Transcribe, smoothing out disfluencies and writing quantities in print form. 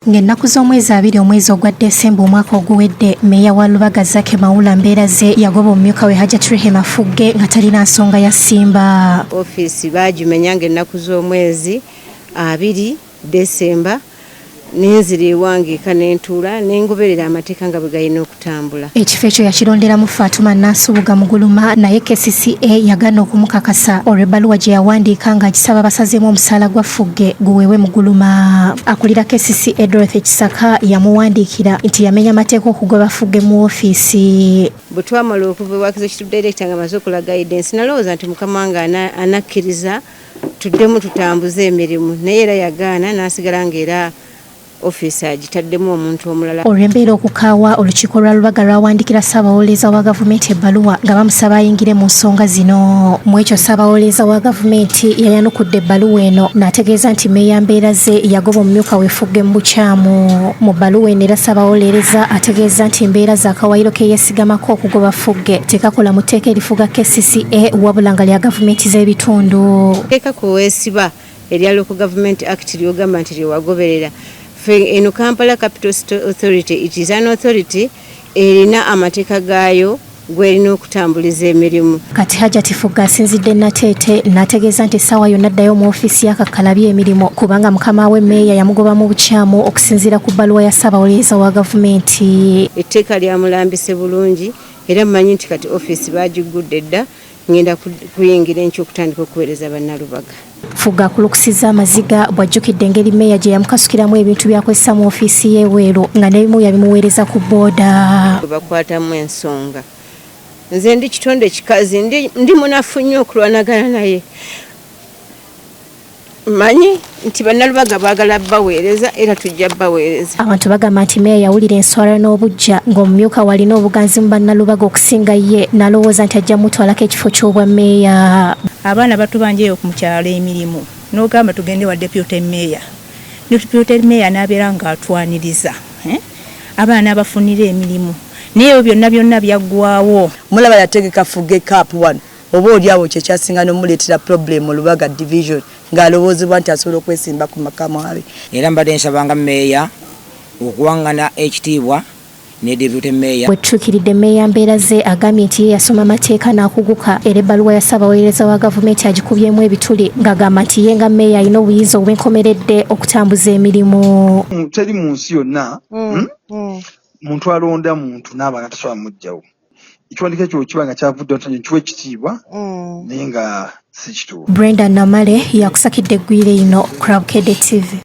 Ng'ennaku z'omwezi 2 omwezi ogwa Desemba omwaka oguwedde, Mmeeya wa Lubaga Zaake Mawula Mbeeraze yagoba omumyuka we Hajjat Rehema Fugge nga talina nsonga ya ssimba. Ofiisi baagimenya ng'ennaku z'omwezi 2 Desemba nenzira ewange n'entuula n'engoberera amateeka nga bwe galina okutambula. Ekifo ekyo yakironderamu Fatuma Nasubuga Muguluma, naye KCCA yagaana okumukakasa olw'ebbaluwa gye yawandiika ng'agisaba basazeemu omusaala gwa Fugge guweebwe Muguluma. Akulira KCCA Dorothy Kisaka yamuwandiikira nti yamenya amateeka okugoba Fugge mu ofiisi. Bwe twamala okuva ewakizo Executive Director nga amaze okola guidance, nalowooza nti mukama wange anakkiriza tuddemu tutambuze emirimu, naye era yagaana n'asigala ng'era ofiisi agitaddemu omuntu omulala. Olw'embeera okukaawa, olukiiko lwa Lubaga lwawandiikira Ssaabawolereza wa gavumenti ebbaluwa nga bamusaba ayingire mu nsonga zino. Mu ekyo Ssaabawolereza wa gavumenti yayanukudde ebbaluwa eno n'ategeeza nti Mmeeya Mbeeraze yagoba omumyuka we Fugge mu bukyamu. Mu bbaluwa eno era Ssaabawolereza ategeeza nti embeera z'akawayiro ke yeesigamako okugoba Fugge tekakola mu tteeka erifuga KCCA wabula nga lya gavumenti z'ebitundu. Tteeka kuweesiba erya Local Government Act ly'ogamba nti lyewagoberera. Eno Kampala Capital Authority, it is an authority erina amateeka gaayo gw'erina okutambuliza emirimu. Kati Hajjat Fugge asinzidde Nateete n'ategeeza nti essaawa yonna addayo mu ofiisi y'akakalabya emirimu kubanga mukama we Mmeeya yamugoba mu bukyamu okusinziira ku bbaluwa ya Ssaabawolereza wa gavumenti. Etteeka lyamulambise bulungi era mmanyi nti kati ofiisi baagigudde dda, ngenda kuyingira enkya okutandika okuweereza bannalubaga. Fugge akulukusizza amaziga bw'ajjukidde engeri Mmeeya gye yamukasukiramu ebintu byakozesa mu ofiisi y'eweero nga n'ebimu yabimuweereza ku booda. Bakwatamu ensonga. Nze ndi kitonde kikazi, ndi munafu nnyo okulwanagana naye. Manyi nti bannalubaga baagala baweereza era tujja baweereza. Abantu bagamba nti Mmeeya yawulira enswala n'obujja ng'omumyuka walina obuganzi mu bannalubaga okusinga ye, n'alowooza nti ajja mutwalako ekifo ky'obwa Mmeeya. Abaana batubanjeyo ku mukyalo emirimu n'ogamba tugende wa Deputy Mayor. Deputy Mayor n'abeera ng'atwaniriza abaana n'abafunira emirimu naye ebyo byonna byaggwaawo. Mulaba yategeka Fugge Cup 1 oba oliawo kye kyasinga n'omuleetera problem Lubaga Division ng'alowoozebwa nti asobola okwesimba ku makama abe. Era mbadde nsabanga Mmeeya okuwangana ekitiibwa ne Deputy Mayor. Bwetukiridde Mmeeya Mbeeraze agambye nti ye yasoma amateeka n'akuguka era ebbaluwa ya Ssaabawolereza wa gavumenti agikubyemu ebituli ng'agamba nti ye nga Mmeeya alina obuyinza obwenkomeredde okutambuza emirimu. Teri mu nsi yonna muntu alonda muntu n'aba nga tasobola muggyawo. Ekiwandiiko ekyo kiba nga kyavudde nkiwa ekitiibwa naye nga si kituufu. Brenda Namale yakusakidde eggwire lino, Club KD TV.